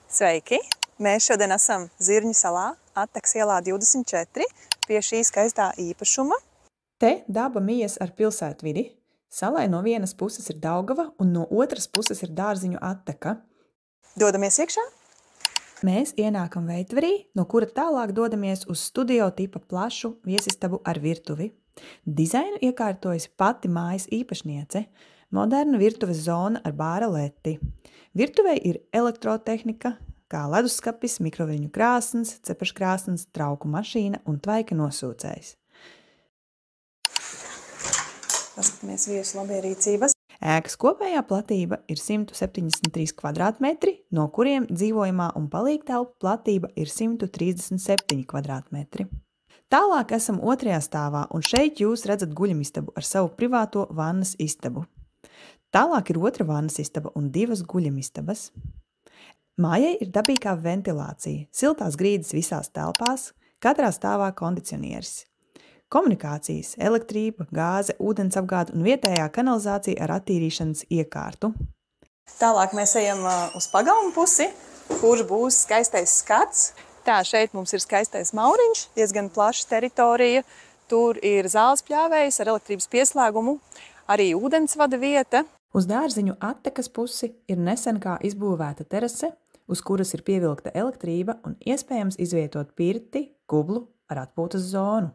Sveiki! Mēs šodien esam Zirņu salā, Attekas ielā 24, pie šī skaistā īpašuma. Te daba mijas ar pilsētvidi. Salai no vienas puses ir Daugava un no otras puses ir Dārziņu Atteka. Dodamies iekšā? Mēs ienākam veitverī, no kura tālāk dodamies uz studio tipa plašu viesistabu ar virtuvi. Dizainu iekārtojas pati mājas īpašniece. Moderna virtuves zona ar bāra leti. Virtuvei ir elektrotehnika, kā leduskapis, mikroviļņu krāsns, cepeškrāsns, trauku mašīna un tvaika nosūcējs. Paskatāmies viesu labierīcības. Ēkas kopējā platība ir 173 kvadrātmetri, no kuriem dzīvojamā un palīgtelpu platība ir 137 kvadrātmetri. Tālāk esam otrajā stāvā, un šeit jūs redzat guļamistabu ar savu privāto vannas istabu. Tālāk ir otra vannas istaba un divas guļamistabas. Mājai ir dabīgā ventilācija, siltās grīdas visās telpās, katrā stāvā kondicionieris. Komunikācijas, elektrība, gāze, ūdensapgāde un vietējā kanalizācija ar attīrīšanas iekārtu. Tālāk mēs ejam uz pagalmu pusi, kur būs skaistais skats. Tā, šeit mums ir skaistais mauriņš, diezgan plaša teritorija. Tur ir zāles pļāvējs ar elektrības pieslēgumu, arī ūdensvada vieta. Uz Dārziņu Attekas pusi ir nesen kā izbūvēta terase, uz kuras ir pievilkta elektrība un iespējams izvietot pirti, kublu ar atpūtas zonu.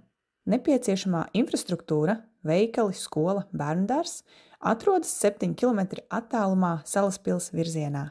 Nepieciešamā infrastruktūra, veikali, skola, bērnudārzs atrodas 7 km attālumā Salaspils virzienā.